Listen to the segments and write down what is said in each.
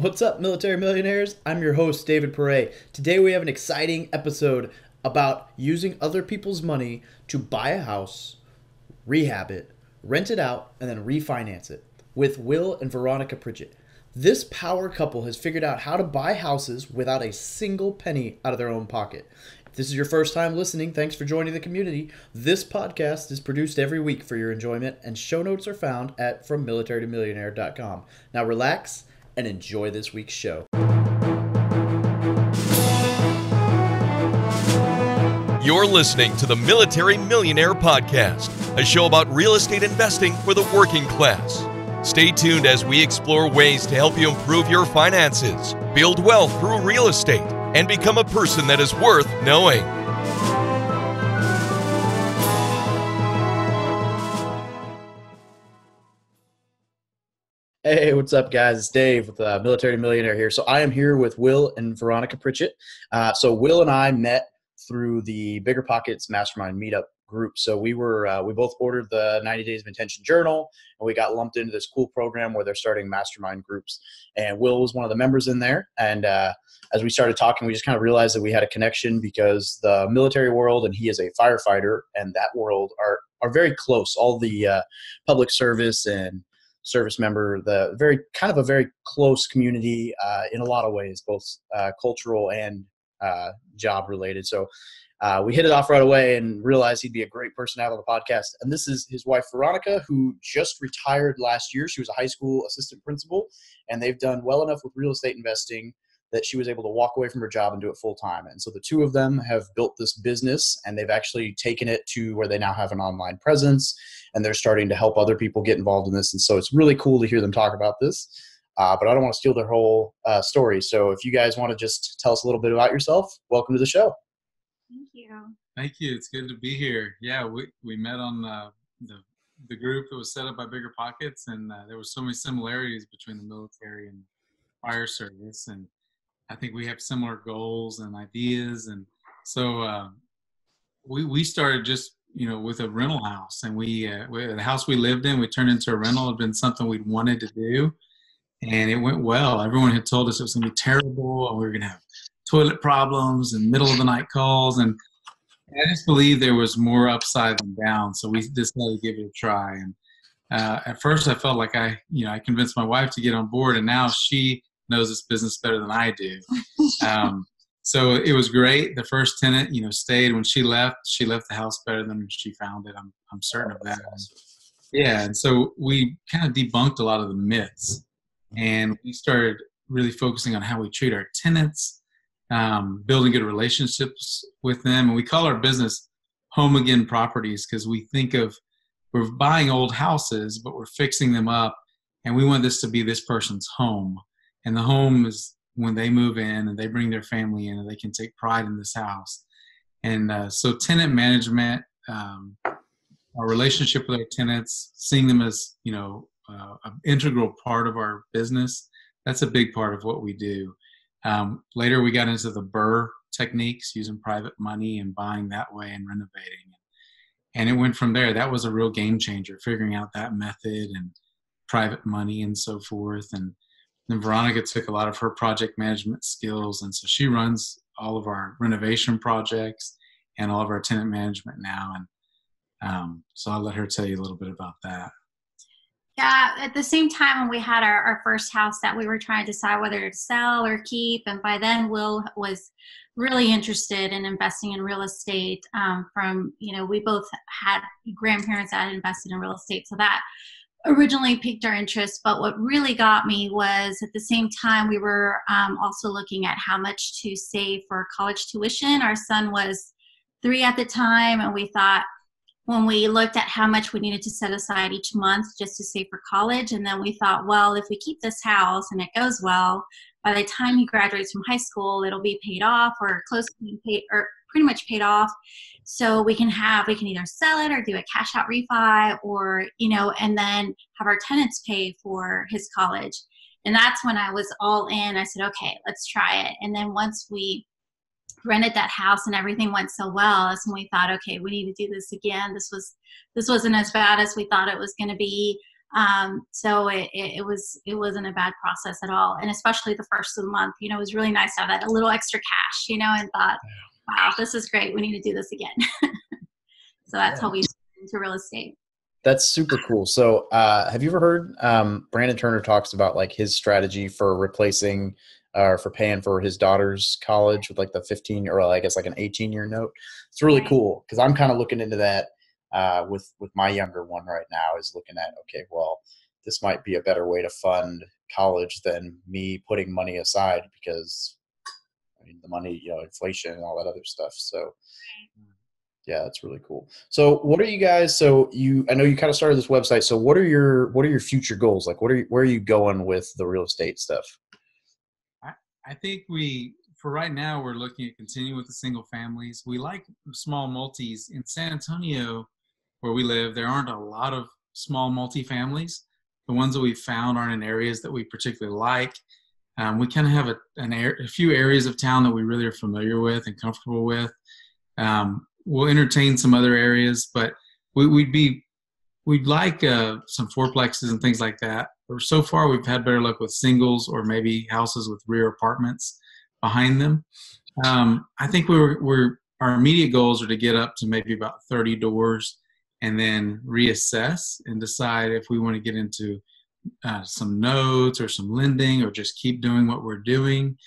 What's up, military millionaires? I'm your host, David BRRRR. Today we have an exciting episode about using other people's money to buy a house, rehab it, rent it out, and then refinance it with Will and Veronica Pritchett. This power couple has figured out how to buy houses without a single penny out of their own pocket. If this is your first time listening, thanks for joining the community. This podcast is produced every week for your enjoyment, and show notes are found at FromMilitaryToMillionaire.com. Now relax and enjoy this week's show. You're listening to the Military Millionaire Podcast, a show about real estate investing for the working class. Stay tuned as we explore ways to help you improve your finances, build wealth through real estate, and become a person that is worth knowing. Hey, what's up, guys? It's Dave with Military Millionaire here. So I am here with Will and Veronica Pritchett. So Will and I met through the Bigger Pockets Mastermind Meetup group. So we both ordered the 90 Days of Intention Journal, and we got lumped into this cool program where they're starting mastermind groups. And Will was one of the members in there. And as we started talking, we just kind of realized that we had a connection because the military world, and he is a firefighter, and that world are very close. All the public service and service member, a very close community in a lot of ways, both cultural and job related. So we hit it off right away and realized he'd be a great person to have on the podcast. And this is his wife, Veronica, who just retired last year. She was a high school assistant principal, and they've done well enough with real estate investing that she was able to walk away from her job and do it full time. And so the two of them have built this business, and they've actually taken it to where they now have an online presence, and they're starting to help other people get involved in this. And so it's really cool to hear them talk about this. But I don't want to steal their whole story. So if you guys want to just tell us a little bit about yourself, welcome to the show. Thank you. Thank you. It's good to be here. Yeah, we met on the group that was set up by Bigger Pockets, and there were so many similarities between the military and fire service, and I think we have similar goals and ideas. And so we started just with a rental house, and the house we lived in, we turned into a rental. It had been something we'd wanted to do, and it went well. Everyone had told us it was going to be terrible, and we were going to have toilet problems and middle of the night calls, and I just believed there was more upside than down. So we decided to give it a try. And at first I felt like I convinced my wife to get on board, and now she knows this business better than I do. So it was great. The first tenant, stayed. When she left the house better than she found it. I'm certain of that. Yeah. And so we kind of debunked a lot of the myths, and we started really focusing on how we treat our tenants, building good relationships with them. And we call our business Home Again Properties because we think we're buying old houses, but we're fixing them up, and we want this to be this person's home. And the home is when they move in and they bring their family in, and they can take pride in this house. And so tenant management, our relationship with our tenants, seeing them as an integral part of our business, that's a big part of what we do. Later, we got into the BRRRR techniques, using private money and buying that way and renovating. And it went from there. That was a real game changer, figuring out that method and private money and so forth. And then Veronica took a lot of her project management skills, and so she runs all of our renovation projects and all of our tenant management now. And so I'll let her tell you a little bit about that. Yeah, at the same time when we had our first house that we were trying to decide whether to sell or keep, and by then Will was really interested in investing in real estate. We both had grandparents that had invested in real estate, so that originally piqued our interest. But what really got me was at the same time we were also looking at how much to save for college tuition. Our son was 3 at the time, and we thought, when we looked at how much we needed to set aside each month just to save for college, and then we thought, well, if we keep this house and it goes well, by the time he graduates from high school, it'll be paid off or close to being paid, or pretty much paid off. So we can either sell it or do a cash out refi, or, and then have our tenants pay for his college. And that's when I was all in. I said, okay, let's try it. And then once we rented that house and everything went so well, that's when we thought, okay, we need to do this again. This wasn't as bad as we thought it was going to be. So it wasn't a bad process at all. And especially the first of the month, it was really nice to have that a little extra cash, and thought, wow, this is great. We need to do this again. So that's how we got into real estate. That's super cool. So have you ever heard Brandon Turner talks about like his strategy for replacing or for paying for his daughter's college with like the 15 or I guess like an 18-year note? It's really cool because I'm kind of looking into that with my younger one right now, is looking at, okay, well, this might be a better way to fund college than me putting money aside because the money, inflation and all that other stuff. So yeah, that's really cool. So what are you guys, I know you kind of started this website. So what are your future goals? Like where are you going with the real estate stuff? I think for right now, we're looking at continuing with the single families. We like small multis. In San Antonio, where we live, there aren't a lot of small multifamilies. The ones that we've found aren't in areas that we particularly like. We kind of have a few areas of town that we really are familiar with and comfortable with. We'll entertain some other areas, but we'd like some fourplexes and things like that. But so far, we've had better luck with singles or maybe houses with rear apartments behind them. I think our immediate goals are to get up to maybe about 30 doors and then reassess and decide if we want to get into some notes or some lending or just keep doing what we're doing.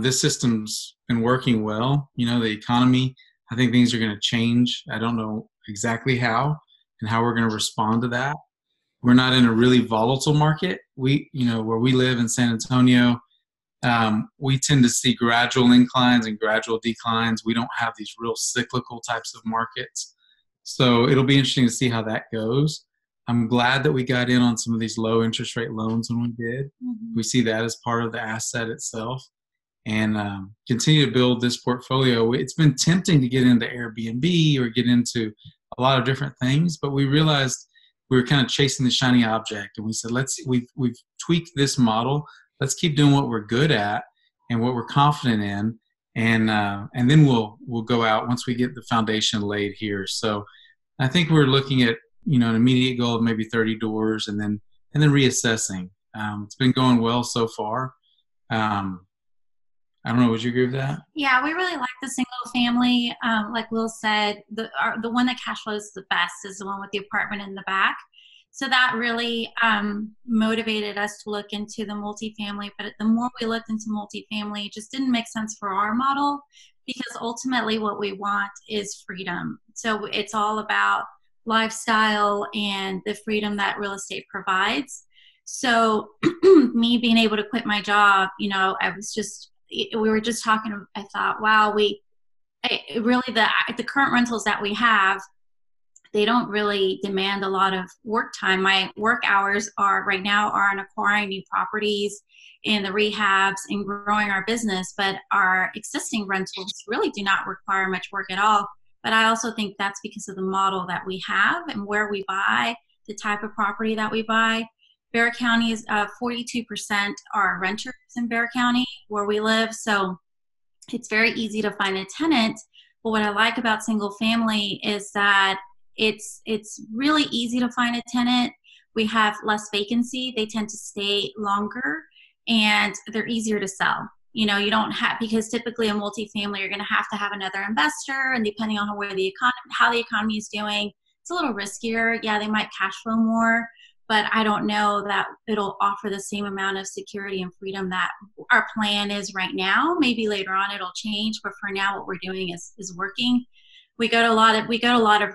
This system's been working well. The economy, I think things are going to change. I don't know exactly how and how we're going to respond to that. We're not in a really volatile market. Where we live in San Antonio, we tend to see gradual inclines and gradual declines. We don't have these real cyclical types of markets. So it'll be interesting to see how that goes. I'm glad that we got in on some of these low interest rate loans when we did. Mm-hmm. We see that as part of the asset itself and continue to build this portfolio. It's been tempting to get into Airbnb or get into a lot of different things, but we realized we were kind of chasing the shiny object, and we said, we've tweaked this model. Let's keep doing what we're good at and what we're confident in, and then we'll go out once we get the foundation laid here. So I think we're looking at an immediate goal of maybe 30 doors, and then reassessing. It's been going well so far. I don't know. Would you agree with that? Yeah, we really like the single family. Like Will said, the one that cash flows the best is the one with the apartment in the back. So that really motivated us to look into the multifamily. But the more we looked into multifamily, it just didn't make sense for our model, because ultimately what we want is freedom. So it's all about lifestyle and the freedom that real estate provides. So me being able to quit my job, we were just talking, I thought, wow, really the current rentals that we have, they don't really demand a lot of work time. My work hours right now on acquiring new properties and the rehabs and growing our business, but our existing rentals really do not require much work at all. But I also think that's because of the model that we have and where we buy, the type of property that we buy. Bexar County is 42% are renters in Bexar County where we live. So it's very easy to find a tenant. But what I like about single family is that it's really easy to find a tenant. We have less vacancy. They tend to stay longer, and they're easier to sell. You don't have, because typically a multifamily, you're going to have another investor, and depending on how the economy is doing, it's a little riskier. Yeah, they might cash flow more, but I don't know that it'll offer the same amount of security and freedom that our plan is right now. Maybe later on it'll change, but for now, what we're doing is working. We go to a lot of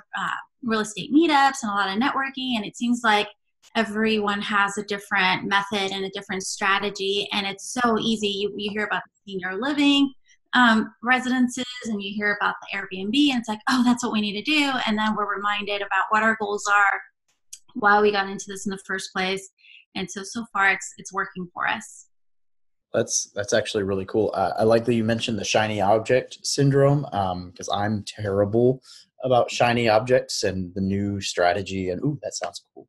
real estate meetups and a lot of networking, and it seems like everyone has a different method and a different strategy, and it's so easy. You hear about the senior living residences, and you hear about the Airbnb, and it's like, oh, that's what we need to do. And then we're reminded about what our goals are, why we got into this in the first place. And so far it's working for us. That's actually really cool. I like that you mentioned the shiny object syndrome, because I'm terrible about shiny objects and the new strategy. And ooh, that sounds cool.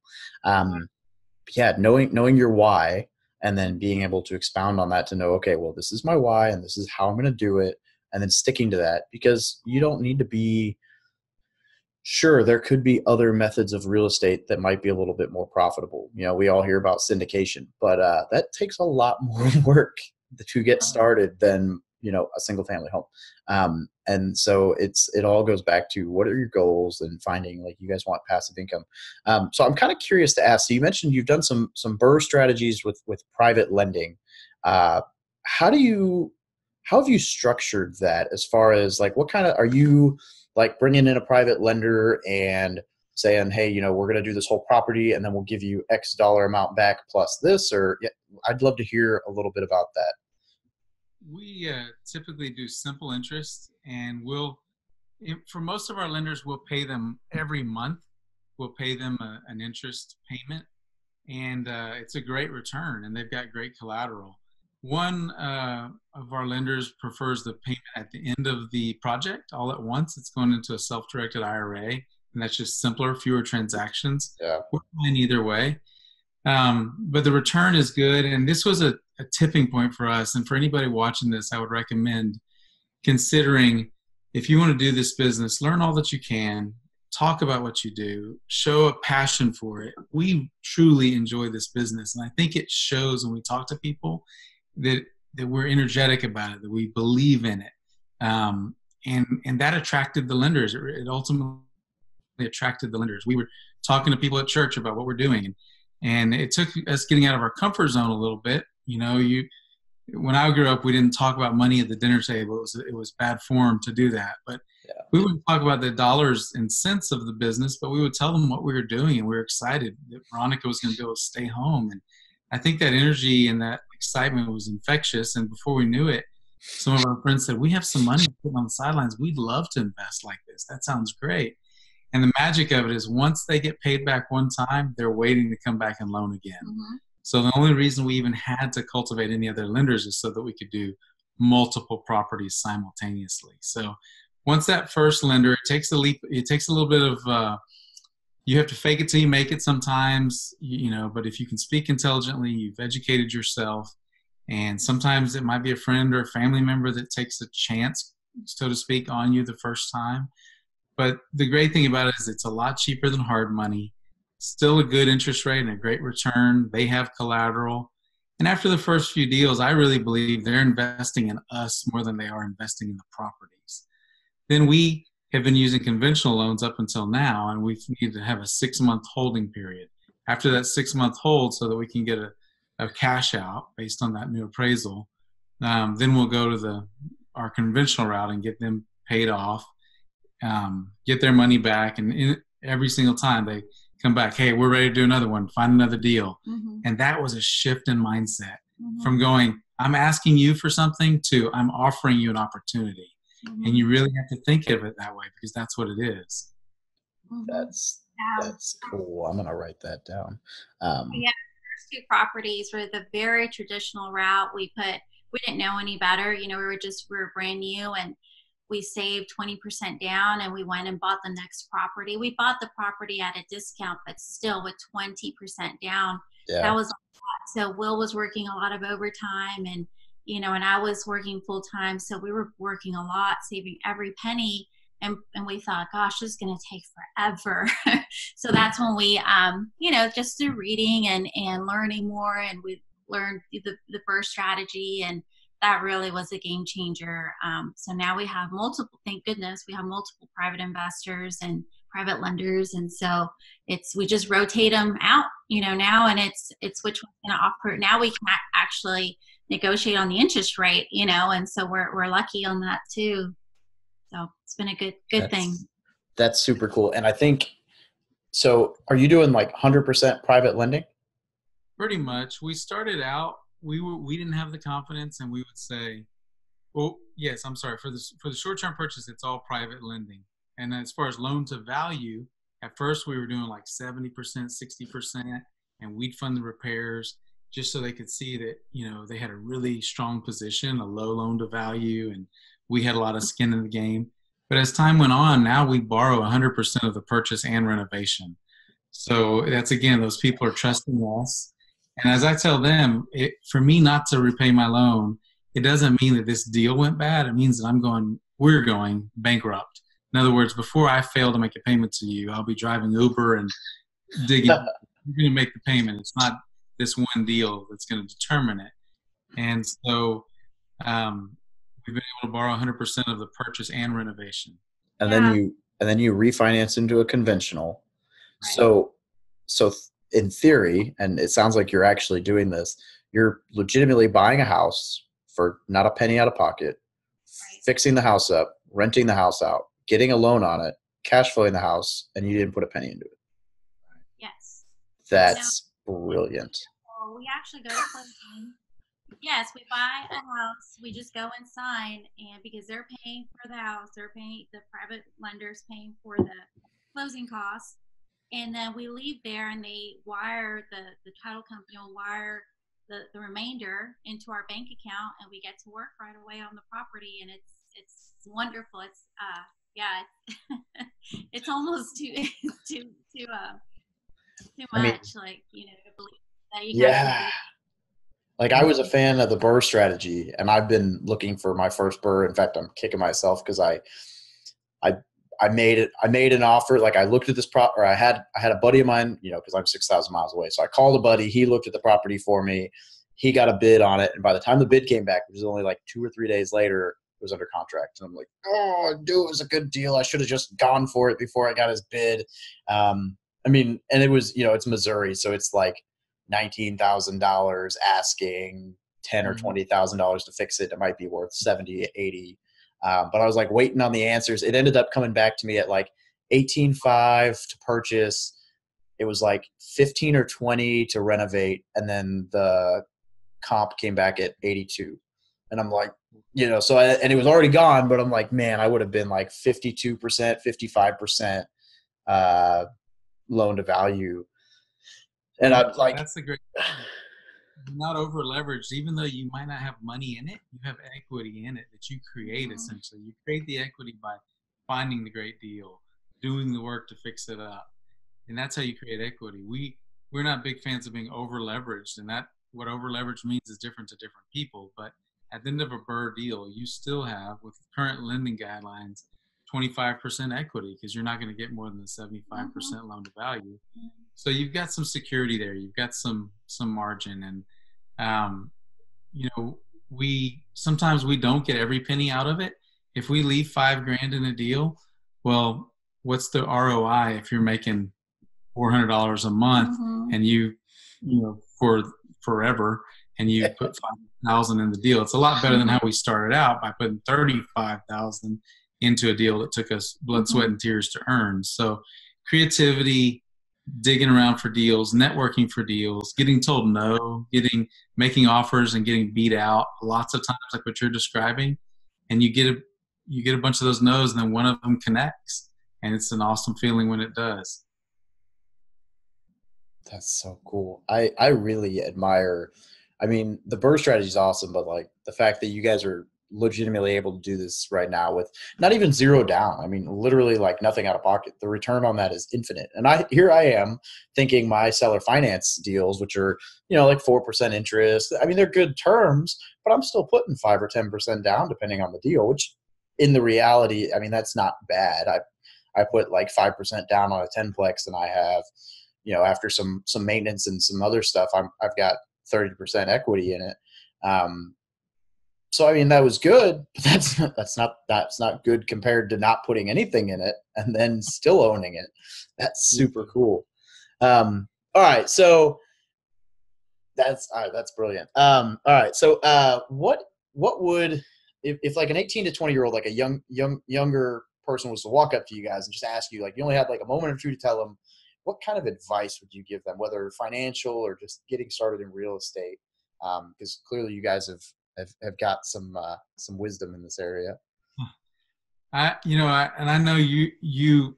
Yeah, knowing your why, and then being able to expound on that to know, okay, well, this is my why and this is how I'm going to do it, and then sticking to that, because you don't need to be sure, there could be other methods of real estate that might be a little bit more profitable. We all hear about syndication, but that takes a lot more work to get started than a single family home. And so it all goes back to what are your goals and finding, like, you guys want passive income. So I'm kind of curious to ask. So you mentioned you've done some BRRRR strategies with private lending. How have you structured that, as far as, like, what kind of, are you like bringing in a private lender and saying, hey, we're going to do this whole property and then we'll give you X dollar amount back plus this? Or I'd love to hear a little bit about that. We typically do simple interest, and for most of our lenders, we'll pay them every month. We'll pay them an interest payment, and it's a great return, and they've got great collateral. One of our lenders prefers the payment at the end of the project all at once. It's going into a self-directed IRA, and that's just simpler, fewer transactions. Yeah. We're fine either way. But the return is good, and this was a tipping point for us. And for anybody watching this, I would recommend considering, if you want to do this business, learn all that you can, talk about what you do, show a passion for it. We truly enjoy this business, and I think it shows when we talk to people that we're energetic about it, that we believe in it. And that attracted the lenders. It ultimately attracted the lenders. We were talking to people at church about what we're doing, and it took us getting out of our comfort zone a little bit. When I grew up, we didn't talk about money at the dinner table. It was bad form to do that. But we wouldn't talk about the dollars and cents of the business, but we would tell them what we were doing, and we were excited that Veronica was going to be able to stay home. And I think that energy and that excitement was infectious. And before we knew it, some of our friends said, we have some money sitting on the sidelines. We'd love to invest like this. That sounds great. And the magic of it is, once they get paid back one time, they're waiting to come back and loan again. Mm-hmm. So the only reason we even had to cultivate any other lenders is so that we could do multiple properties simultaneously. So once that first lender, it takes a little bit of, you have to fake it till you make it sometimes, but if you can speak intelligently, you've educated yourself, and sometimes it might be a friend or a family member that takes a chance, so to speak, on you the first time. But the great thing about it is it's a lot cheaper than hard money, still a good interest rate and a great return. They have collateral. And after the first few deals, I really believe they're investing in us more than they are investing in the properties. Then we have been using conventional loans up until now, and we need to have a 6-month holding period. After that 6-month hold, so that we can get a cash out based on that new appraisal, then we'll go to our conventional route and get them paid off, get their money back, and every single time they come back, hey, we're ready to do another one, find another deal. Mm-hmm. And that was a shift in mindset, mm-hmm. from going, I'm asking you for something, to I'm offering you an opportunity. Mm-hmm. And you really have to think of it that way, because that's what it is. Mm-hmm. That's cool. I'm going to write that down. The first 2 properties were the very traditional route. We didn't know any better. We were brand new, and we saved 20% down, and we went and bought the next property. We bought the property at a discount, but still with 20% down. Yeah. That was a lot. So Will was working a lot of overtime, and I was working full time. So we were working a lot, saving every penny. And we thought, gosh, this is going to take forever. So that's when we, just through reading and learning more, and we learned the BRRRR strategy, and that really was a game changer. So now we have thank goodness, we have multiple private investors and private lenders. And so we just rotate them out, now, and it's which one's going to offer. Now we can actually negotiate on the interest rate, and so we're lucky on that too. So it's been a good thing. That's super cool. And I think, so are you doing like 100% private lending? Pretty much. We started out, we didn't have the confidence, and we would say, well, yes, I'm sorry, for the short-term purchase, it's all private lending. And as far as loan to value, at first we were doing like 70%, 60%, and we'd fund the repairs just so they could see that, they had a really strong position, a low loan to value, and we had a lot of skin in the game. But as time went on, now we borrow 100% of the purchase and renovation. So that's, again, those people are trusting us. And as I tell them, for me not to repay my loan, it doesn't mean that this deal went bad. It means that we're going bankrupt. In other words, before I fail to make a payment to you, I'll be driving Uber and digging. You're going to make the payment. It's not this one deal that's going to determine it. And so we've been able to borrow 100% of the purchase and renovation. And then you refinance into a conventional. Right. So in theory, and it sounds like you're actually doing this, you're legitimately buying a house for not a penny out of pocket, Right. fixing the house up, renting the house out, getting a loan on it, cash flowing the house, and you didn't put a penny into it. Yes. That's brilliant. Well, we actually go to closing. Yes, we buy a house. We just go and sign, and because they're paying for the house, the private lenders paying for the closing costs, and then we leave there, and they wire the title company will wire the remainder into our bank account, and we get to work right away on the property, and it's wonderful. It's it's almost too much, like, to believe that you guys can do. Like, I was a fan of the BRRRR strategy, and I've been looking for my first BRRRR. In fact, I'm kicking myself because I made an offer. Like, I looked at this or I had a buddy of mine, because I'm 6,000 miles away. So I called a buddy. He looked at the property for me. He got a bid on it, and by the time the bid came back, which was only like 2 or 3 days later, it was under contract. And I'm like, oh, dude, it was a good deal. I should have just gone for it before I got his bid. And it was, it's Missouri, so it's like $19,000 asking $10,000 or $20,000 to fix it. It might be worth 70, 80. But I was like waiting on the answers. It ended up coming back to me at like 18.5 to purchase. It was like 15 or 20 to renovate. And then the comp came back at 82. And I'm like, and it was already gone, but I'm like, man, I would have been like 52%, 55% loan to value. And I'm like, that's the great thing. You're not over leveraged. Even though you might not have money in it, you have equity in it that you create. Essentially, you create the equity by finding the great deal, doing the work to fix it up, and that's how you create equity. We're not big fans of being over leveraged, and that what over leveraged means is different to different people. But at the end of a BRRRR deal, you still have, with current lending guidelines, 25% equity, because you're not going to get more than the 75% loan to value. So you've got some security there. You've got some margin, and we sometimes we don't get every penny out of it. If we leave $5,000 in a deal, well, what's the ROI if you're making $400 a month and you for forever, and you put $5,000 in the deal? It's a lot better than how we started out by putting $35,000 into a deal that took us blood, sweat, and tears to earn. So creativity, digging around for deals, networking for deals, getting told no, making offers and getting beat out lots of times, like what you're describing, and you get a bunch of those no's, and then one of them connects, and it's an awesome feeling when it does. That's so cool. I really admire. I mean, the BRRRR strategy is awesome, but like the fact that you guys are legitimately able to do this right now with not even zero down. I mean, literally like nothing out of pocket. The return on that is infinite. And here I am thinking my seller finance deals, which are, like 4% interest. I mean, they're good terms, but I'm still putting 5 or 10% down depending on the deal, which in the reality, I mean, that's not bad. I put like 5% down on a 10plex, and I have, after some maintenance and some other stuff, I've got 30% equity in it. So I mean, that was good, but that's not good compared to not putting anything in it and then still owning it. That's super cool. All right, so that's brilliant. All right, so what would if like an 18 to 20-year-old, like a younger person was to walk up to you guys and just ask you, like, you only had like a moment or two to tell them, what kind of advice would you give them, whether financial or just getting started in real estate? Because clearly you guys have got some wisdom in this area. I know you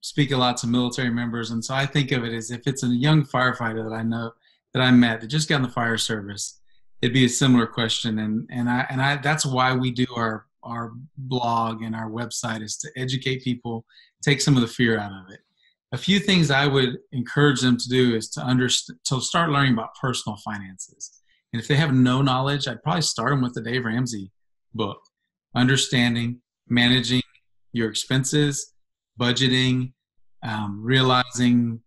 speak a lot to military members, and so I think of it as if it's a young firefighter that I know that I met that just got in the fire service, it'd be a similar question, and I that's why we do our blog and our website, is to educate people, take some of the fear out of it. A few things I would encourage them to do is to start learning about personal finances. And if they have no knowledge, I'd probably start them with the Dave Ramsey book, Understanding, Managing your expenses, budgeting, realizing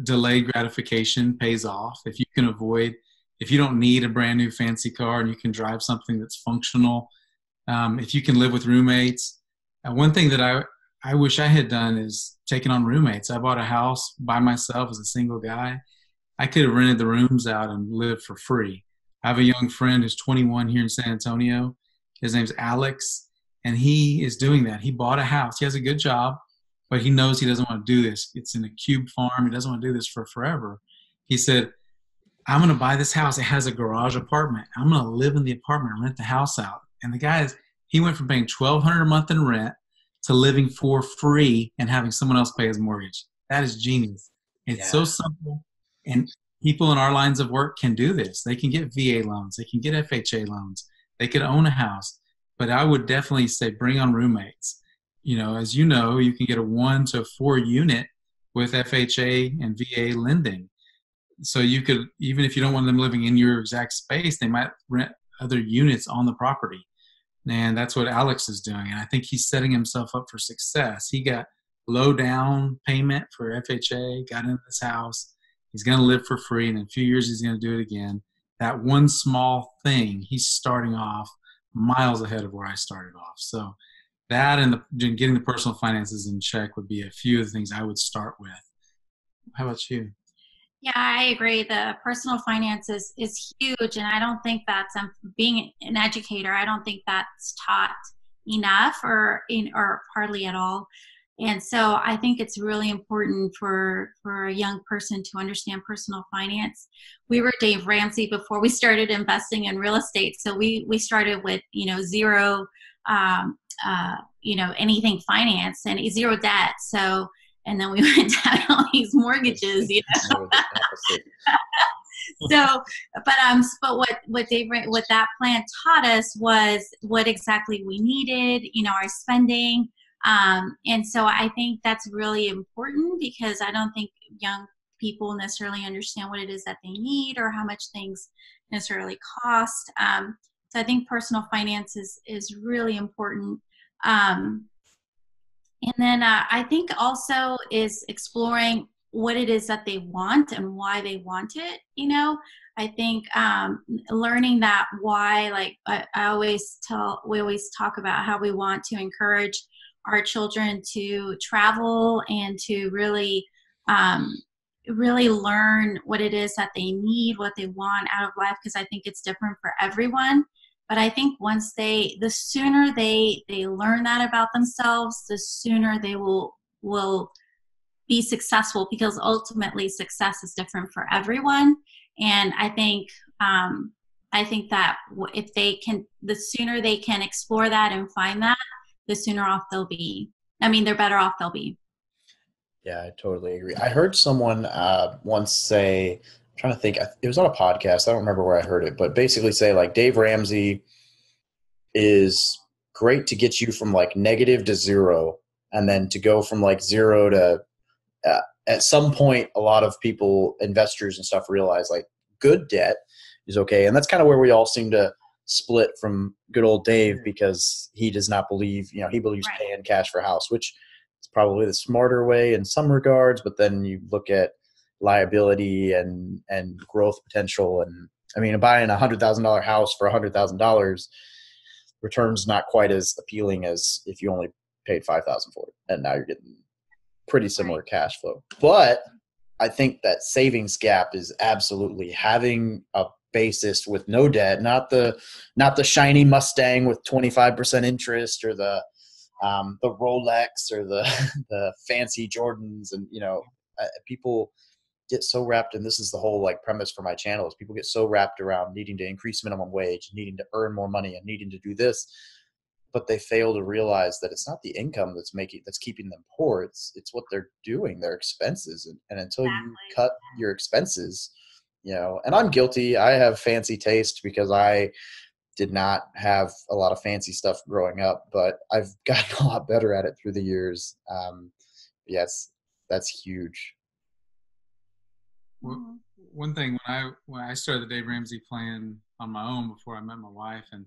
delayed gratification pays off. If you can avoid, if you don't need a brand new fancy car and you can drive something that's functional, if you can live with roommates. One thing that I wish I had done is taken on roommates. I bought a house by myself as a single guy. I could have rented the rooms out and lived for free. I have a young friend who's 21 here in San Antonio. His name's Alex, and he is doing that. He bought a house. He has a good job, but he knows he doesn't want to do this. It's in a cube farm. He doesn't want to do this for forever. He said, I'm going to buy this house. It has a garage apartment. I'm going to live in the apartment and rent the house out. And the guy he went from paying $1,200 a month in rent to living for free and having someone else pay his mortgage. That is genius. It's so simple. And people in our lines of work can do this. They can get VA loans. They can get FHA loans. They could own a house. But I would definitely say bring on roommates. You know, as you know, you can get a 1 to 4 unit with FHA and VA lending. So you could, even if you don't want them living in your exact space, they might rent other units on the property. And that's what Alex is doing. And I think he's setting himself up for success. He got low down payment for FHA, got into this house. He's going to live for free. And in a few years, he's going to do it again. That one small thing, he's starting off miles ahead of where I started off. So that and getting the personal finances in check would be a few of the things I would start with. How about you? Yeah, I agree. The personal finances is huge. And I don't think that's, being an educator, I don't think that's taught enough or hardly at all. And so I think it's really important for a young person to understand personal finance. We were Dave Ramsey before we started investing in real estate. So we started with, zero, anything finance and zero debt. So, and then we went down all these mortgages, So, but what that plan taught us was what exactly we needed, our spending. And so I think that's really important because I don't think young people necessarily understand what it is that they need or how much things necessarily cost. So I think personal finance is really important. And then I think also is exploring what it is that they want and why they want it. I think learning that why, like we always talk about how we want to encourage our children to travel and to really learn what it is that they need, what they want out of life, because I think it's different for everyone. But I think the sooner they learn that about themselves, the sooner they will be successful, because ultimately success is different for everyone. And I think that if the sooner they can explore that and find that, the sooner off they'll be. They're better off they'll be. Yeah, I totally agree. I heard someone once say, I'm trying to think, it was on a podcast. I don't remember where I heard it, but basically say like Dave Ramsey is great to get you from like negative to zero, and then to go from like zero to at some point, a lot of people, investors and stuff, realize like good debt is okay. And that's kind of where we all seem to split from good old Dave, because he does not believe, he believes paying cash for a house, which is probably the smarter way in some regards. But then you look at liability and growth potential. And buying $100,000 house for $100,000 returns not quite as appealing as if you only paid $5,000 for it. And now you're getting pretty similar cash flow. But I think that savings gap is absolutely having a basis with no debt, not the shiny Mustang with 25% interest, or the Rolex, or the fancy Jordans. And people get so wrapped, and this is the whole like premise for my channel, is people get so wrapped around needing to increase minimum wage, needing to earn more money, and needing to do this, but they fail to realize that it's not the income that's keeping them poor. It's what they're doing, their expenses. And until you cut your expenses, and I'm guilty. I have fancy taste because I did not have a lot of fancy stuff growing up, but I've gotten a lot better at it through the years. Yes, that's huge. Well, one thing, when I started the Dave Ramsey plan on my own before I met my wife, and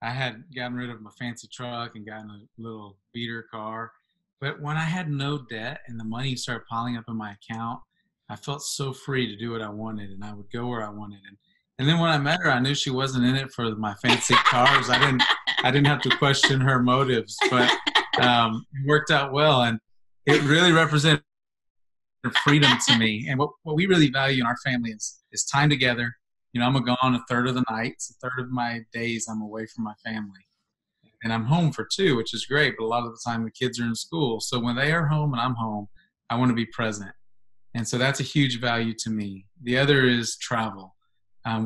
I had gotten rid of my fancy truck and gotten a little beater car. But when I had no debt and the money started piling up in my account, I felt so free to do what I wanted, and I would go where I wanted. And then when I met her, I knew she wasn't in it for my fancy cars. I didn't have to question her motives, but it worked out well, and it really represented freedom to me. And what we really value in our family is time together. You know, I'm gone a third of the nights, a third of my days I'm away from my family. And I'm home for 2, which is great, but a lot of the time the kids are in school. So when they are home and I'm home, I want to be present. And so that's a huge value to me. The other is travel.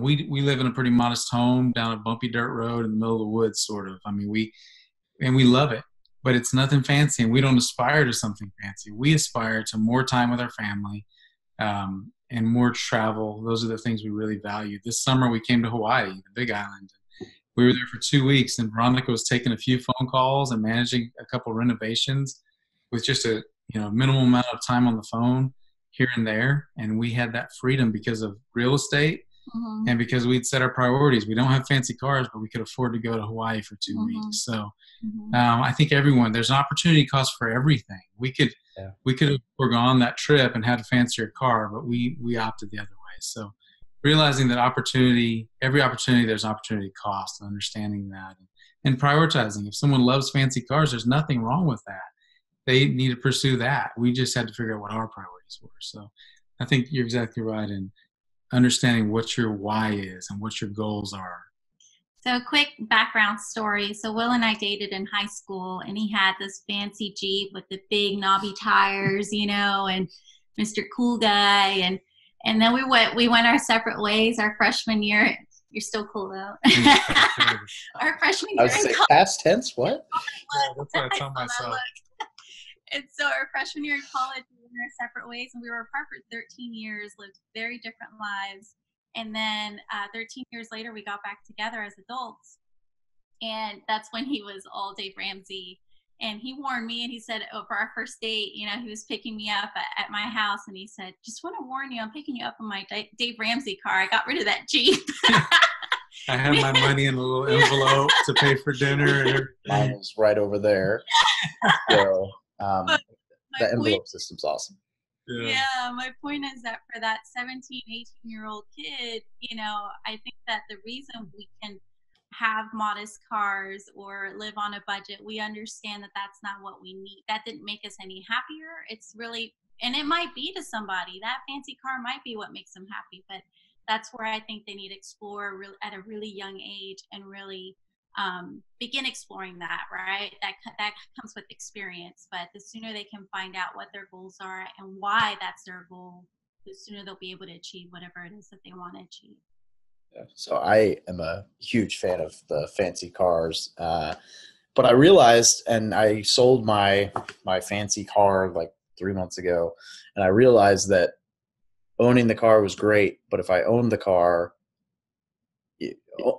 We live in a pretty modest home down a bumpy dirt road in the middle of the woods, sort of. I mean, we love it, but it's nothing fancy, and we don't aspire to something fancy. We aspire to more time with our family, and more travel. Those are the things we really value. This summer we came to Hawaii, the Big Island. We were there for 2 weeks, and Veronica was taking a few phone calls and managing a couple renovations with just a minimal amount of time on the phone here and there. And we had that freedom because of real estate, and because we'd set our priorities. We don't have fancy cars, but we could afford to go to Hawaii for 2 weeks. So I think there's an opportunity cost for everything. We could have foregone that trip and had a fancier car, but we opted the other way. So realizing that every opportunity, there's opportunity cost, and understanding that and prioritizing. If someone loves fancy cars, there's nothing wrong with that. They need to pursue that. We just had to figure out what our priorities were. So I think you're exactly right in understanding what your why is and what your goals are. So a quick background story. So Will and I dated in high school, and he had this fancy Jeep with the big knobby tires, and Mr. Cool Guy. And then we went our separate ways our freshman year. You're still cool though. Our freshman year. I was saying past tense, what? Yeah, that's what I tell myself. And so our freshman year in college, we went our separate ways, and we were apart for 13 years, lived very different lives. And then 13 years later, we got back together as adults. And that's when he was all Dave Ramsey. And he warned me, and he said, for our first date, he was picking me up at my house, and he said, just want to warn you, I'm picking you up in my Dave Ramsey car. I got rid of that Jeep. I had my money in a little envelope to pay for dinner, and mine was right over there. So the envelope system's awesome. Yeah, my point is that for that 17, 18-year-old kid, I think that the reason we can have modest cars or live on a budget, we understand that that's not what we need. That didn't make us any happier. It's really, and it might be to somebody, that fancy car might be what makes them happy, but that's where I think they need to explore at a really young age and really begin exploring that, right? That comes with experience, but the sooner they can find out what their goals are and why that's their goal, the sooner they'll be able to achieve whatever it is that they want to achieve. Yeah, so I am a huge fan of the fancy cars, but I realized, and I sold my fancy car like 3 months ago, and I realized that owning the car was great, but if I owned the car,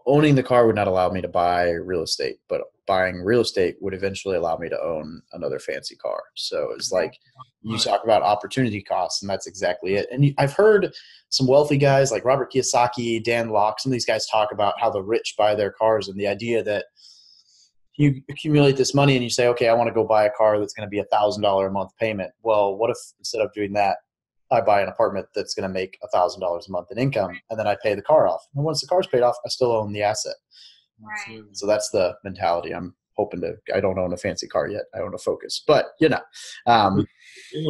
owning the car would not allow me to buy real estate, but buying real estate would eventually allow me to own another fancy car. So it's like you talk about opportunity costs, and that's exactly it. And I've heard some wealthy guys like Robert Kiyosaki, Dan Locke, some of these guys talk about how the rich buy their cars, and the idea that you accumulate this money and you say, okay, I want to go buy a car that's going to be $1,000 a month payment. Well, what if instead of doing that, I buy an apartment that's going to make $1,000 a month in income, and then I pay the car off. And once the car's paid off, I still own the asset. Right. So that's the mentality I'm hoping to. I don't own a fancy car yet. I own a Focus, but you'll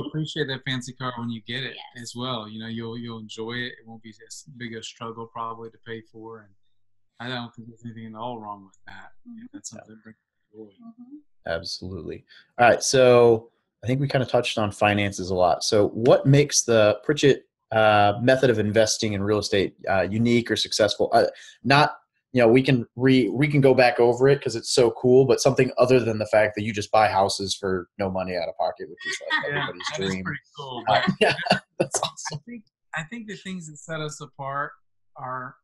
appreciate that fancy car when you get it as well. You'll enjoy it. It won't be as big a struggle probably to pay for, and I don't think there's anything at all wrong with that. That's something that brings joy. Absolutely. All right, so I think we kind of touched on finances a lot. So what makes the Pritchett method of investing in real estate unique or successful? We can go back over it because it's so cool, but something other than the fact that you just buy houses for no money out of pocket, which is like everybody's dream. Is pretty cool. That's awesome. I think the things that set us apart are,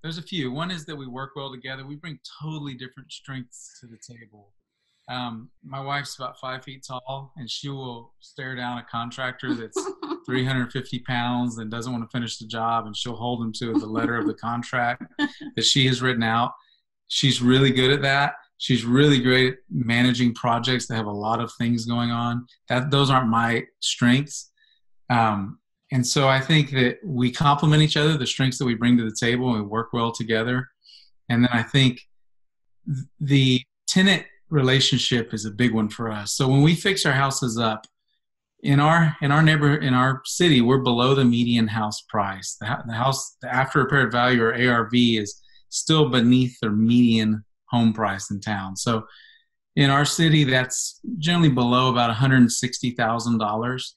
there's a few. One is that we work well together. We bring totally different strengths to the table. My wife's about 5 feet tall, and she will stare down a contractor that's 350 pounds and doesn't want to finish the job, and she'll hold him to the letter of the contract that she has written out. She's really good at that. She's really great at managing projects that have a lot of things going on. Those aren't my strengths. And so I think that we complement each other, the strengths that we bring to the table, and we work well together. And then I think the tenant relationship is a big one for us. So when we fix our houses up, in our neighborhood, in our city, we're below the median house price. The house, the after repaired value, or ARV, is still beneath the median home price in town. So in our city, that's generally below about $160,000.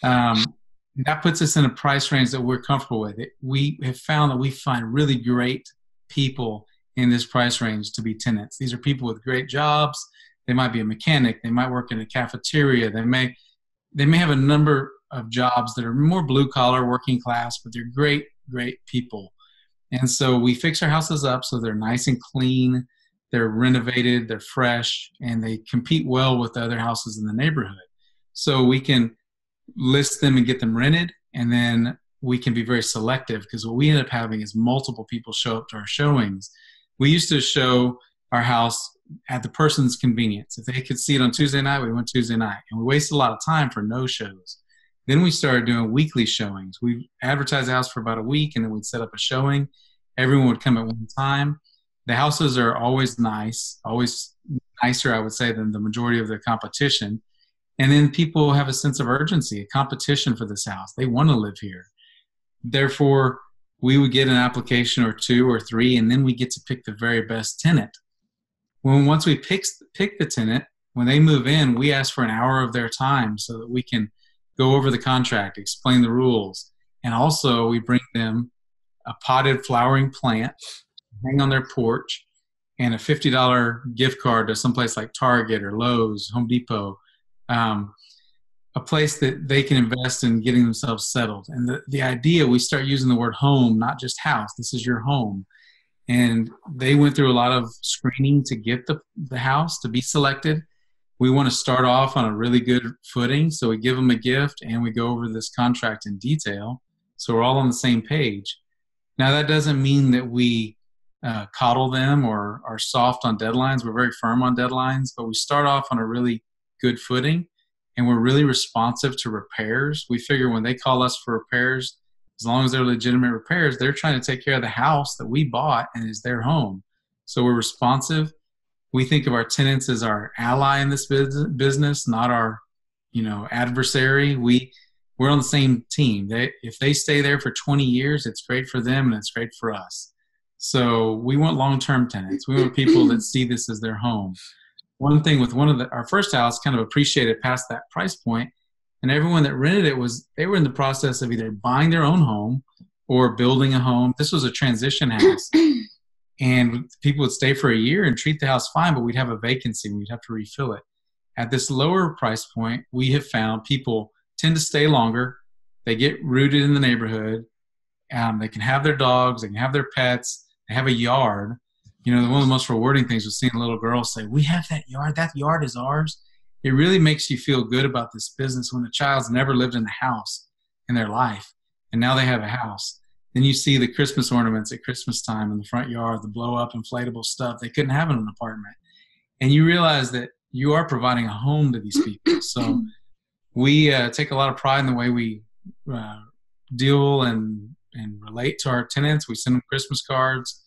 That puts us in a price range that we're comfortable with. We have found that we find really great people in this price range to be tenants. These are people with great jobs. They might be a mechanic. They might work in a cafeteria. They may have a number of jobs that are more blue collar, working class, but they're great, great people. And so we fix our houses up so they're nice and clean, they're renovated, they're fresh, and they compete well with the other houses in the neighborhood. So we can list them and get them rented, and then we can be very selective, because what we end up having is multiple people show up to our showings. We used to show our house at the person's convenience. If they could see it on Tuesday night, we went Tuesday night, and we wasted a lot of time for no shows. Then we started doing weekly showings. We advertised the house for about a week, and then we'd set up a showing. Everyone would come at one time. The houses are always nice, always nicer, I would say, than the majority of the competition. And then people have a sense of urgency, a competition for this house. They want to live here. Therefore, we would get an application or two or three, and then we get to pick the very best tenant. Once we pick the tenant, when they move in, we ask for an hour of their time so that we can go over the contract, explain the rules. And also we bring them a potted flowering plant, hang on their porch, and a $50 gift card to someplace like Target or Lowe's, Home Depot, a place that they can invest in getting themselves settled. And the idea, we start using the word home, not just house. This is your home. And they went through a lot of screening to get the house to be selected. We want to start off on a really good footing, so we give them a gift and we go over this contract in detail, so we're all on the same page. Now, that doesn't mean that we coddle them or are soft on deadlines. We're very firm on deadlines, but we start off on a really good footing, and we're really responsive to repairs. We figure when they call us for repairs, as long as they're legitimate repairs, they're trying to take care of the house that we bought and is their home. So we're responsive. We think of our tenants as our ally in this business, not our, adversary. We're on the same team. If they stay there for 20 years, it's great for them and it's great for us. So we want long-term tenants. We want people that see this as their home. One thing with our first house kind of appreciated past that price point, and everyone that rented it they were in the process of either buying their own home or building a home. This was a transition house. And people would stay for a year and treat the house fine, but we'd have a vacancy and we'd have to refill it. At this lower price point, we have found people tend to stay longer. They get rooted in the neighborhood. They can have their dogs. They can have their pets. They have a yard. One of the most rewarding things was seeing a little girl say, "We have that yard. That yard is ours." It really makes you feel good about this business when the child's never lived in a house in their life, and now they have a house. Then you see the Christmas ornaments at Christmas time in the front yard, the blow-up inflatable stuff they couldn't have in an apartment. And you realize that you are providing a home to these people. So we take a lot of pride in the way we deal and relate to our tenants. We send them Christmas cards.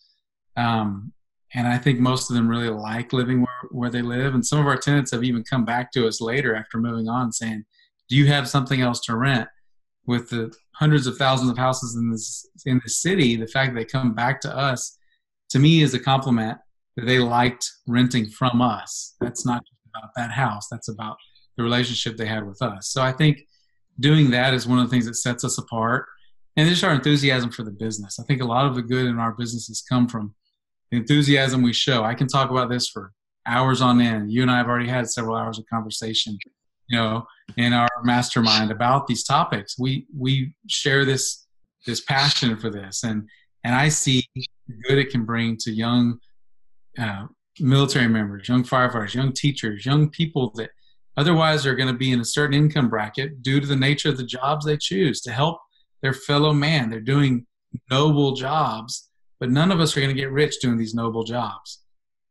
And I think most of them really like living where they live. And some of our tenants have even come back to us later after moving on saying, "Do you have something else to rent?" With the hundreds of thousands of houses in this city, the fact that they come back to us, to me, is a compliment that they liked renting from us. That's not just about that house. That's about the relationship they had with us. So I think doing that is one of the things that sets us apart. And just our enthusiasm for the business. I think a lot of the good in our businesses come from the enthusiasm we show. I can talk about this for hours on end. You and I have already had several hours of conversation, in our mastermind about these topics. We share this passion for this, and I see the good it can bring to young military members, young firefighters, young teachers, young people that otherwise are going to be in a certain income bracket due to the nature of the jobs they choose to help their fellow man. They're doing noble jobs, but none of us are going to get rich doing these noble jobs.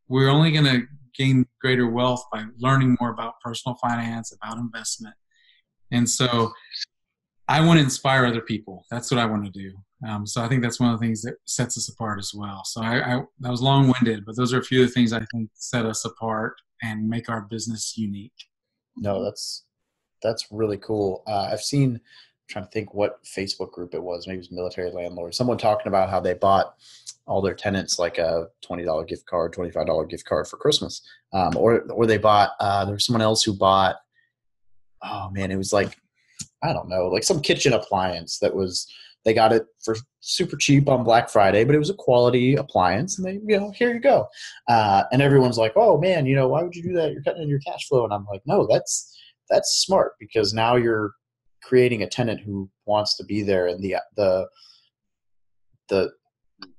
we're only going to gain greater wealth by learning more about personal finance, about investment. And so I want to inspire other people. That's what I want to do. So I think that's one of the things that sets us apart as well. So that was long-winded, but those are a few of the things I think set us apart and make our business unique. No, that's really cool. I've seen, I'm trying to think what Facebook group it was. Maybe it was Military Landlord. Someone talking about how they bought all their tenants like a $20 gift card, $25 gift card for Christmas. Or they bought, there was someone else who bought, oh man, it was like, I don't know, like some kitchen appliance they got it for super cheap on Black Friday, but it was a quality appliance, and here you go. And everyone's like, oh man, why would you do that? You're cutting in your cash flow. And I'm like, no, that's smart, because now you're creating a tenant who wants to be there, and the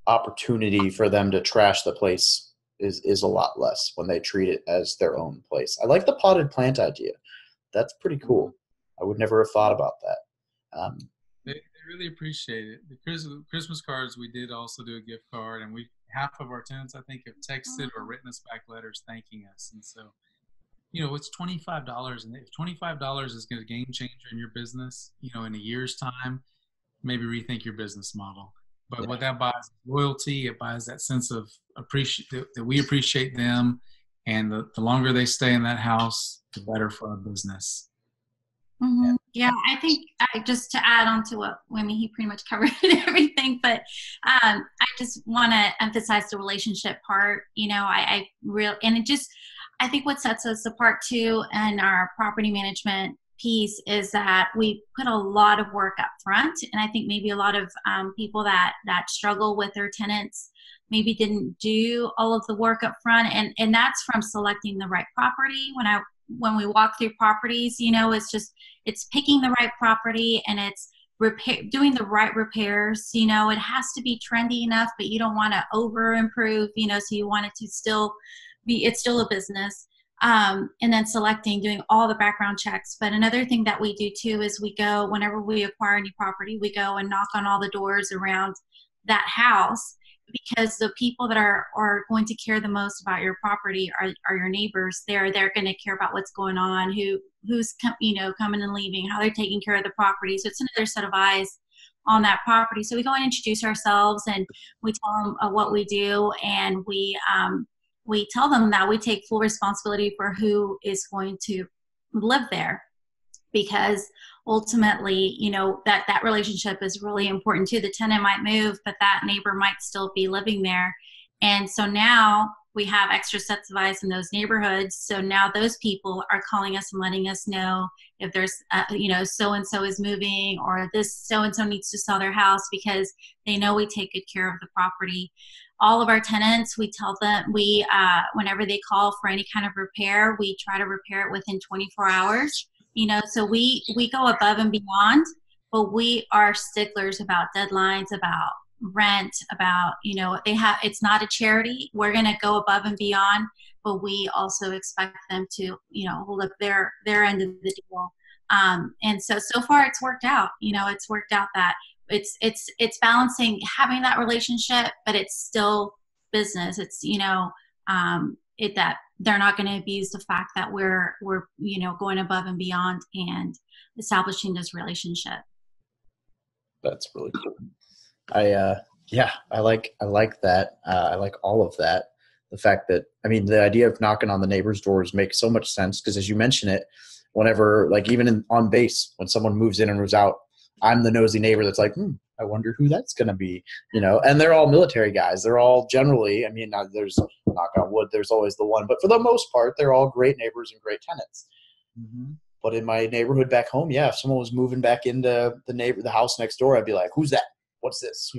opportunity for them to trash the place is a lot less when they treat it as their own place. I like the potted plant idea. That's pretty cool. I would never have thought about that. They really appreciate it. The Christmas cards, we did also do a gift card, and half of our tenants, I think, have texted or written us back letters thanking us. And so, it's $25, and if $25 is going to game changer in your business, in a year's time, maybe rethink your business model. But what that buys is loyalty. It buys that sense of that we appreciate them, and the longer they stay in that house, the better for our business. Mm-hmm. Yeah, I think just to add on to what he pretty much covered everything, but I just want to emphasize the relationship part. I think what sets us apart too in our property management piece is that we put a lot of work up front, and I think maybe a lot of people that struggle with their tenants maybe didn't do all of the work up front, and that's from selecting the right property. When we walk through properties, it's picking the right property, and it's doing the right repairs. It has to be trendy enough, but you don't want to over improve, so you want it to still be, it's still a business. And then doing all the background checks. But another thing that we do too is whenever we acquire a new property, we go and knock on all the doors around that house, because the people that are going to care the most about your property are your neighbors. They're going to care about what's going on, who's coming and leaving, how they're taking care of the property. So it's another set of eyes on that property. So we go and introduce ourselves, and we tell them what we do, and we tell them that we take full responsibility for who is going to live there, because ultimately, that relationship is really important too. The tenant might move, but that neighbor might still be living there. And so now we have extra sets of eyes in those neighborhoods. So now those people are calling us and letting us know if there's, so-and-so is moving, or this so-and-so needs to sell their house, because they know we take good care of the property. All of our tenants, we tell them, whenever they call for any kind of repair, we try to repair it within 24 hours. So we go above and beyond, but we are sticklers about deadlines, about rent, about, it's not a charity. We're going to go above and beyond, but we also expect them to, hold up their end of the deal. And so far it's worked out. It's worked out that it's balancing having that relationship, but it's still business. It's, that they're not going to abuse the fact that we're going above and beyond and establishing this relationship. That's really cool. I like that. I like all of that. The fact that, the idea of knocking on the neighbor's doors makes so much sense, because as you mention it, whenever, like even on base, when someone moves in and moves out, I'm the nosy neighbor that's like, I wonder who that's going to be, and they're all military guys. They're all generally, there's, knock on wood, there's always the one, but for the most part, they're all great neighbors and great tenants. Mm-hmm. But in my neighborhood back home, if someone was moving back into the house next door, I'd be like, who's that? What's this?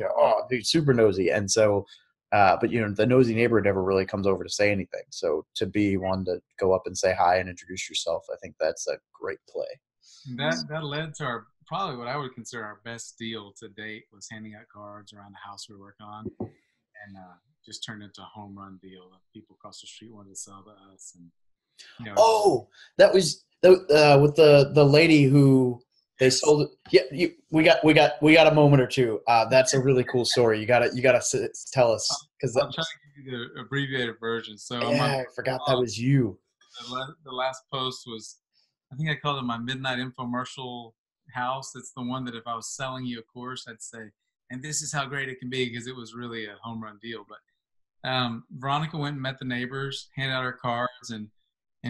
Dude, super nosy. And so, but the nosy neighbor never really comes over to say anything. So to be one to go up and say hi and introduce yourself, I think that's a great play. That led to probably what I would consider our best deal to date, was handing out cards around the house we were working on, and just turned into a home run deal. People across the street wanted to sell to us, and that was with the lady who they sold it. Yeah, we got a moment or two. That's a really cool story. You gotta tell us, because I'll try to give the abbreviated version. So on my Yeah, I forgot that was you. the last post was, I think I called it my midnight infomercial house. It's the one that if I was selling you a course, I'd say, and this is how great it can be, because it was really a home run deal. But Veronica went and met the neighbors, handed out our cards, and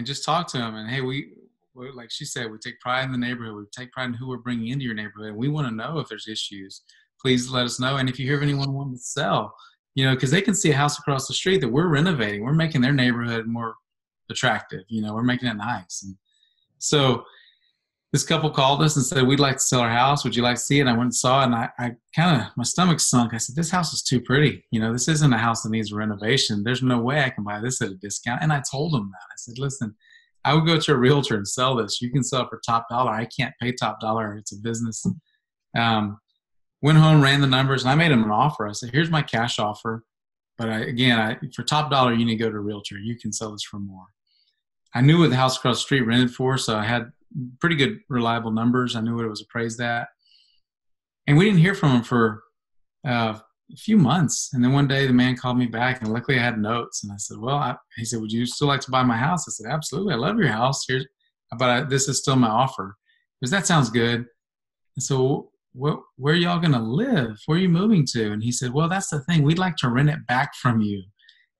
just talked to them. And hey, we like she said, we take pride in the neighborhood. We take pride in who we're bringing into your neighborhood. And we want to know if there's issues. Please let us know. And if you hear of anyone wanting to sell, because they can see a house across the street that we're renovating. We're making their neighborhood more attractive. We're making it nice. And so this couple called us and said, we'd like to sell our house. Would you like to see it? And I went and saw it, and I kind of, my stomach sunk. I said, this house is too pretty. This isn't a house that needs renovation. There's no way I can buy this at a discount. And I told them that. I said, listen, I would go to a realtor and sell this. You can sell it for top dollar. I can't pay top dollar. It's a business. Went home, ran the numbers, and I made him an offer. I said, here's my cash offer. But for top dollar, you need to go to a realtor. You can sell this for more. I knew what the house across the street rented for, so I had pretty good, reliable numbers. I knew what it was appraised at. And we didn't hear from him for a few months. And then one day the man called me back, and luckily I had notes. And I said, he said, would you still like to buy my house? I said, absolutely. I love your house. But this is still my offer. Because that sounds good. And so where are y'all going to live? Where are you moving to? And he said, well, that's the thing. We'd like to rent it back from you.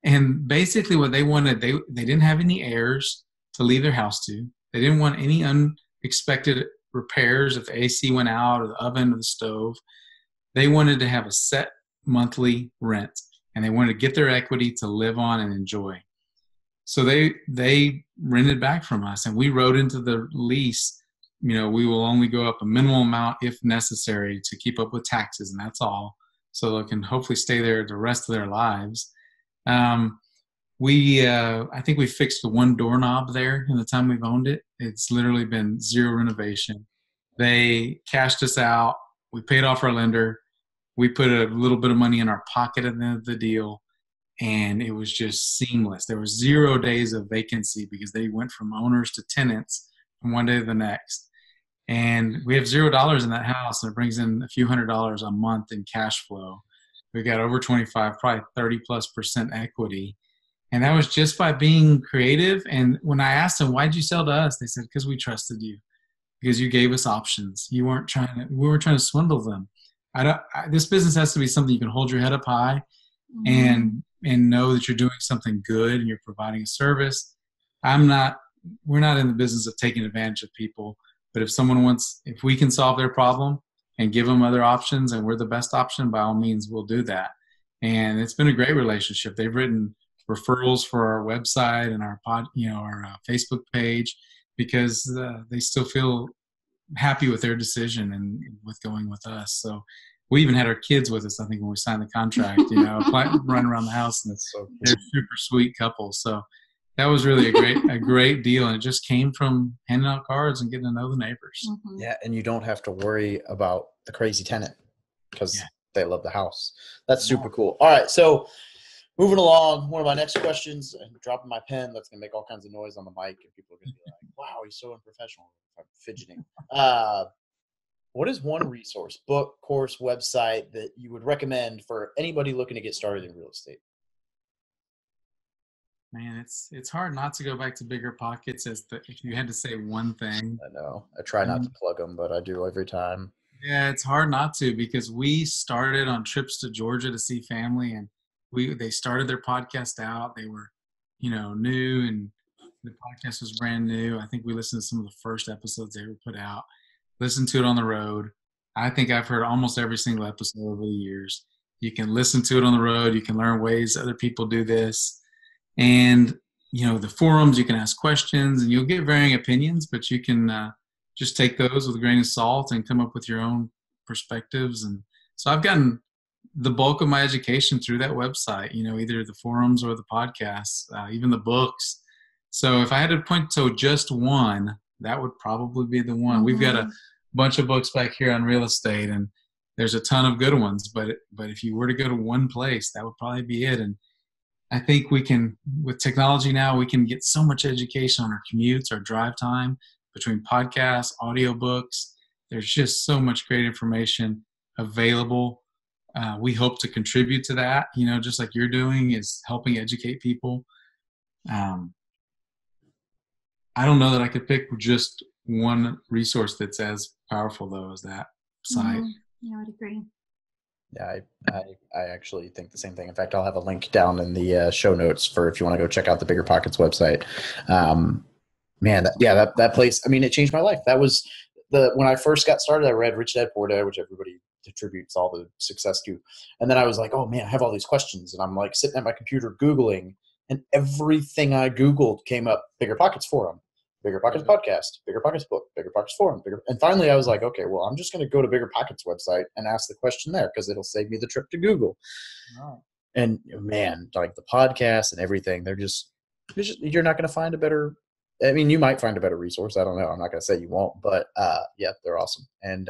And basically what they wanted, they didn't have any heirs to leave their house to. They didn't want any unexpected repairs if the AC went out or the oven or the stove. They wanted to have a set monthly rent, and they wanted to get their equity to live on and enjoy. So they rented back from us, and we wrote into the lease, we will only go up a minimal amount if necessary to keep up with taxes, and that's all. So they can hopefully stay there the rest of their lives. I think we fixed the one doorknob there in the time we've owned it. It's literally been zero renovation. They cashed us out. We paid off our lender. We put a little bit of money in our pocket at the end of the deal, and it was just seamless. There was 0 days of vacancy because they went from owners to tenants from one day to the next. And we have $0 in that house, and it brings in a few $100s a month in cash flow. We've got over 25, probably 30+% equity. And that was just by being creative. And when I asked them, why'd you sell to us? They said, because we trusted you, because you gave us options. We weren't trying to swindle them. This business has to be something you can hold your head up high and know that you're doing something good and you're providing a service. We're not in the business of taking advantage of people, but if we can solve their problem and give them other options and we're the best option, by all means, we'll do that. And it's been a great relationship. They've written referrals for our website and our Facebook page because they still feel happy with their decision and with going with us. So we even had our kids with us, I think, when we signed the contract, run around the house, and they're a super sweet couple. So that was really a great deal. And it just came from handing out cards and getting to know the neighbors. Mm-hmm. Yeah. And you don't have to worry about the crazy tenant because they love the house. That's super cool. All right. So moving along, one of my next questions, I'm dropping my pen. That's going to make all kinds of noise on the mic. And people are going to be like, wow, he's so unprofessional. I'm fidgeting. What is one resource, book, course, website that you would recommend for anybody looking to get started in real estate? Man, it's hard not to go back to Bigger Pockets if you had to say one thing. I know. I try not to plug them, but I do every time. Yeah, it's hard not to because we started on trips to Georgia to see family, and they started their podcast out. They were, new, and the podcast was brand new. I think we listened to some of the first episodes they ever put out. Listened to it on the road. I think I've heard almost every single episode over the years. You can listen to it on the road. You can learn ways other people do this. And, the forums, you can ask questions and you'll get varying opinions, but you can just take those with a grain of salt and come up with your own perspectives. And so I've gotten the bulk of my education through that website, either the forums or the podcasts, even the books. So if I had to point to just one, that would probably be the one. Mm-hmm. We've got a bunch of books back here on real estate, and there's a ton of good ones. But if you were to go to one place, that would probably be it. And I think we can, with technology now, we can get so much education on our commutes, our drive time, between podcasts, audiobooks. There's just so much great information available We hope to contribute to that, just like you're doing, is helping educate people. I don't know that I could pick just one resource that's as powerful, though, as that site. Yeah, I would agree. Yeah, I actually think the same thing. In fact, I'll have a link down in the show notes for if you want to go check out the Bigger Pockets website. Man, that place, I mean, it changed my life. That was when I first got started, I read Rich Dad Poor Dad, which everybody attributes all the success to. And then I was like, oh man, I have all these questions. And I'm like sitting at my computer Googling, and everything I Googled came up: Bigger Pockets Forum, Bigger Pockets Podcast, Bigger Pockets Book, Bigger Pockets Forum, and finally I was like, okay, well, I'm just going to go to Bigger Pockets website and ask the question there because it'll save me the trip to Google. Wow. And man, like the podcast and everything, you're not going to find a better, I mean, you might find a better resource. I don't know. I'm not going to say you won't, but yeah, they're awesome. And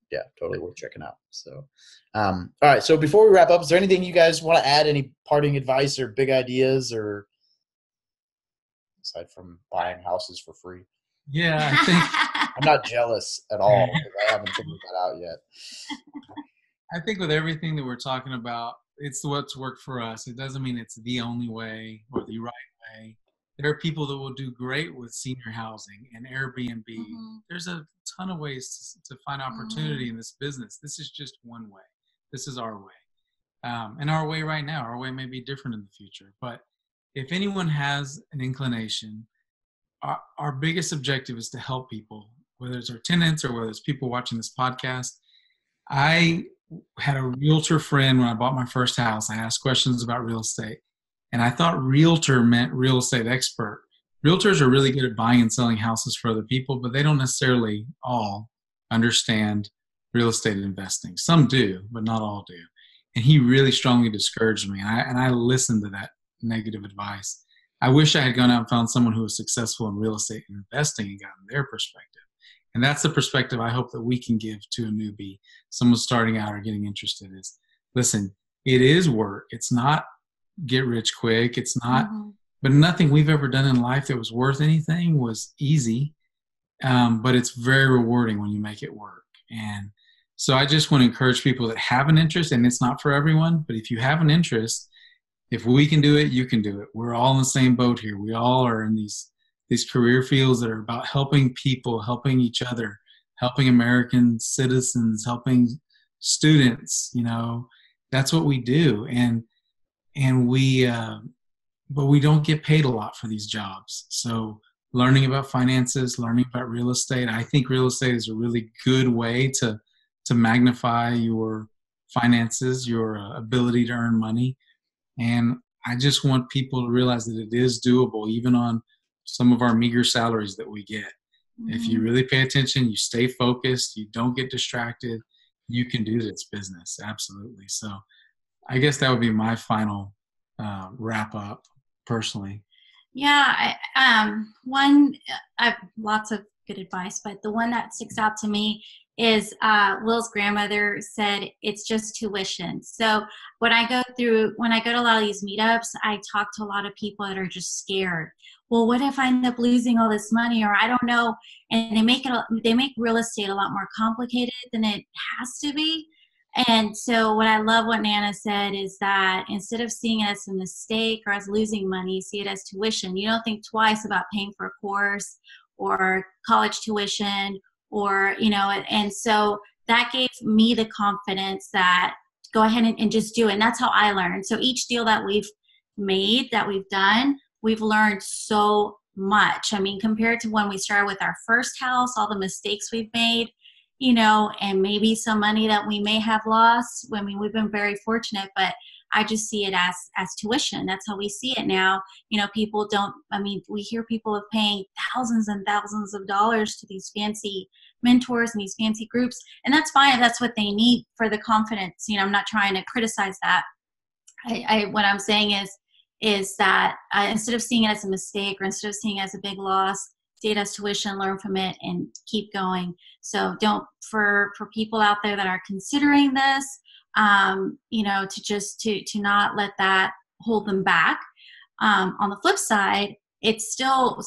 yeah, totally worth checking out. So, all right. So before we wrap up, is there anything you guys want to add? Any parting advice or big ideas, or aside from buying houses for free? Yeah, I think I'm not jealous at all because I haven't figured that out yet. I think with everything that we're talking about, it's what's worked for us. It doesn't mean it's the only way or the right way. There are people that will do great with senior housing and Airbnb. There's a ton of ways to find opportunity in this business. This is just one way. This is our way. And our way right now, our way may be different in the future. But if anyone has an inclination, our biggest objective is to help people, whether it's our tenants or whether it's people watching this podcast. I had a realtor friend when I bought my first house. I asked questions about real estate, and I thought realtor meant real estate expert. Realtors are really good at buying and selling houses for other people, but they don't necessarily all understand real estate investing. Some do, but not all do. And he really strongly discouraged me, and I listened to that negative advice. I wish I had gone out and found someone who was successful in real estate investing and gotten their perspective. And that's the perspective I hope that we can give to a newbie, someone starting out or getting interested, is, listen, it is work. It's not get rich quick. It's not, but nothing we've ever done in life that was worth anything was easy. But it's very rewarding when you make it work. And so I just want to encourage people that have an interest, and it's not for everyone, but if you have an interest, if we can do it, you can do it. We're all in the same boat here. We all are in these career fields that are about helping people, helping each other, helping American citizens, helping students. That's what we do. And we, but we don't get paid a lot for these jobs. So learning about finances, learning about real estate, I think real estate is a really good way to magnify your finances, your ability to earn money. And I just want people to realize that it is doable, even on some of our meager salaries that we get. If you really pay attention, you stay focused, you don't get distracted, you can do this business. Absolutely. So I guess that would be my final wrap up personally. Yeah. I have lots of good advice, but the one that sticks out to me is Will's grandmother said it's just tuition. So when I go to a lot of these meetups, I talk to a lot of people that are just scared. Well, what if I end up losing all this money, or I don't know? And they make real estate a lot more complicated than it has to be. And so what Nana said is that instead of seeing it as a mistake or as losing money, see it as tuition. You don't think twice about paying for a course or college tuition, or, and so that gave me the confidence that go ahead and just do it. And that's how I learned. So each deal that we've made, that we've done, we've learned so much. I mean, compared to when we started with our first house, all the mistakes we've made, and maybe some money that we may have lost. I mean, we've been very fortunate, but I just see it as tuition. That's how we see it now. We hear people of paying thousands and thousands of dollars to these fancy mentors and these fancy groups. And that's fine if that's what they need for the confidence. I'm not trying to criticize that. What I'm saying is that instead of seeing it as a mistake, or instead of seeing it as a big loss, see it as tuition, learn from it, and keep going. So for people out there that are considering this, to not let that hold them back. On the flip side, it's still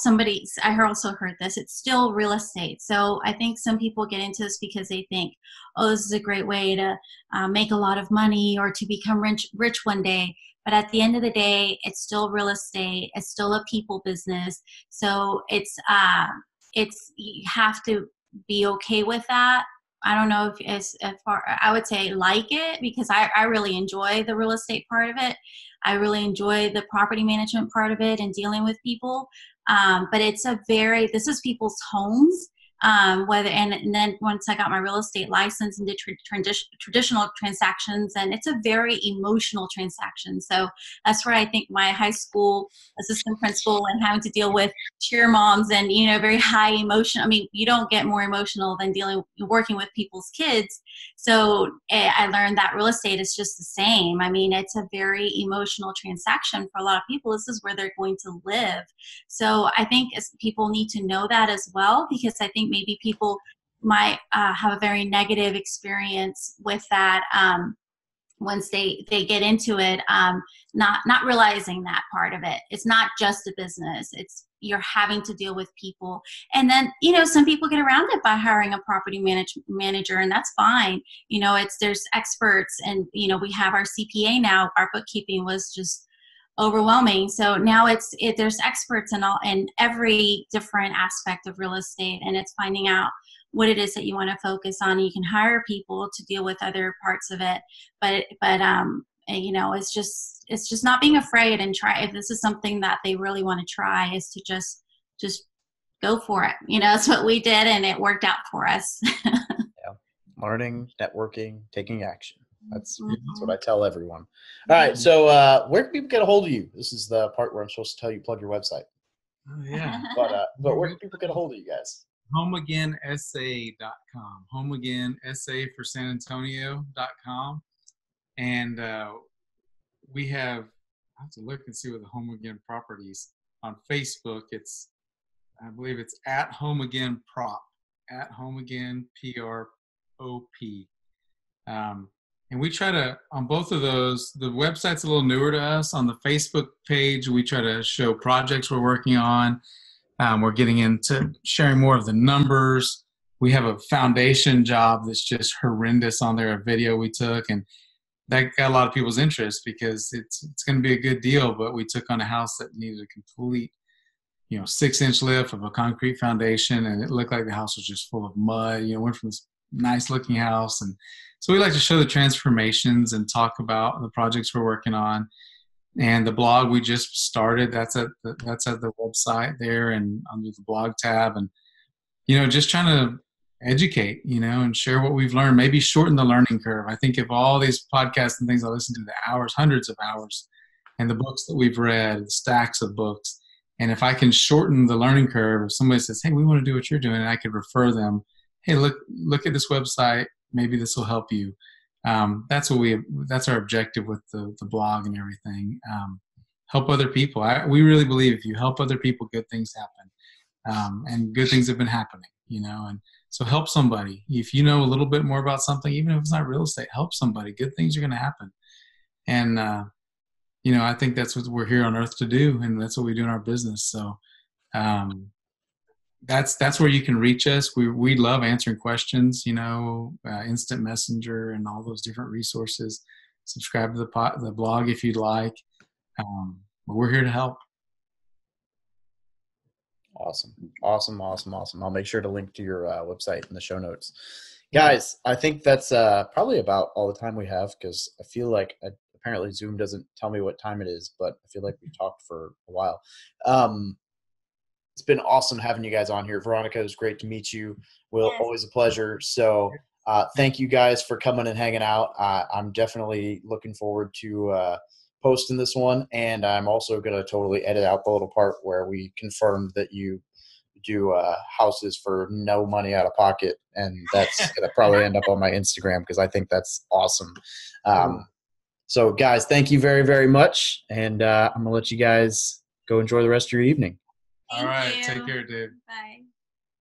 I also heard this, it's still real estate. So I think some people get into this because they think, oh, this is a great way to make a lot of money or to become rich one day. But at the end of the day, it's still real estate. It's still a people business. So it's you have to be okay with that. I don't know if far, I would say like it, because I really enjoy the real estate part of it. I really enjoy the property management part of it and dealing with people. But this is people's homes. And then once I got my real estate license and did traditional transactions, and it's a very emotional transaction. So that's where I think my high school assistant principal and having to deal with cheer moms and, very high emotion. I mean, you don't get more emotional than working with people's kids. So I learned that real estate is just the same. I mean, it's a very emotional transaction for a lot of people. This is where they're going to live. So I think people need to know that as well, because I think maybe people might have a very negative experience with that once they get into it, not realizing that part of it. It's not just a business. You're having to deal with people. And then, some people get around it by hiring a property manager, and that's fine. There's experts, and, we have our CPA now. Our bookkeeping was just overwhelming. So now there's experts in every different aspect of real estate, and it's finding out what it is that you want to focus on. You can hire people to deal with other parts of it, but it's just not being afraid and try. If this is something that they really want to try, is to just go for it. That's what we did, and it worked out for us. Yeah. Learning, networking, taking action. That's what I tell everyone. All right. So where can people get a hold of you? This is the part where I'm supposed to tell you plug your website. Oh, yeah. But where can people get a hold of you guys? HomeAgainSA.com. HomeAgainSA for San Antonio.com. And we have, I have to look and see what the Home Again properties on Facebook. I believe it's at Home Again Prop, at Home Again PROP. And we try to, on both of those, the website's a little newer to us. On the Facebook page, we try to show projects we're working on. We're getting into sharing more of the numbers. We have a foundation job that's just horrendous on there, a video we took, and that got a lot of people's interest because it's going to be a good deal. But we took on a house that needed a complete, 6-inch lift of a concrete foundation, and it looked like the house was just full of mud. Went from this nice looking house, and so we like to show the transformations and talk about the projects we're working on. And the blog we just started, that's at the website there and under the blog tab. And, just trying to educate, and share what we've learned, maybe shorten the learning curve. I think if all these podcasts and things I listen to, the hours, hundreds of hours, and the books that we've read, the stacks of books, and if I can shorten the learning curve, if somebody says, hey, we want to do what you're doing, and I could refer them, hey, look at this website, maybe this will help you. That's our objective with the blog and everything. Help other people. We really believe if you help other people, good things happen. And good things have been happening, and so help somebody. If you know a little bit more about something, even if it's not real estate, help somebody. Good things are going to happen. And, I think that's what we're here on earth to do. And that's what we do in our business. So, that's where you can reach us. We love answering questions, instant messenger and all those different resources. Subscribe to the blog if you'd like. But we're here to help. Awesome. I'll make sure to link to your website in the show notes. Guys, I think that's probably about all the time we have, because I feel like apparently Zoom doesn't tell me what time it is, but I feel like we've talked for a while. It's been awesome having you guys on here. Veronica, it was great to meet you. Will, always a pleasure. So thank you guys for coming and hanging out. I'm definitely looking forward to posting this one, and I'm also going to totally edit out the little part where we confirmed that you do houses for no money out of pocket, and that's going to probably end up on my Instagram because I think that's awesome. So guys, thank you very, very much, and I'm going to let you guys go enjoy the rest of your evening. All right. Take care, Dave. Bye.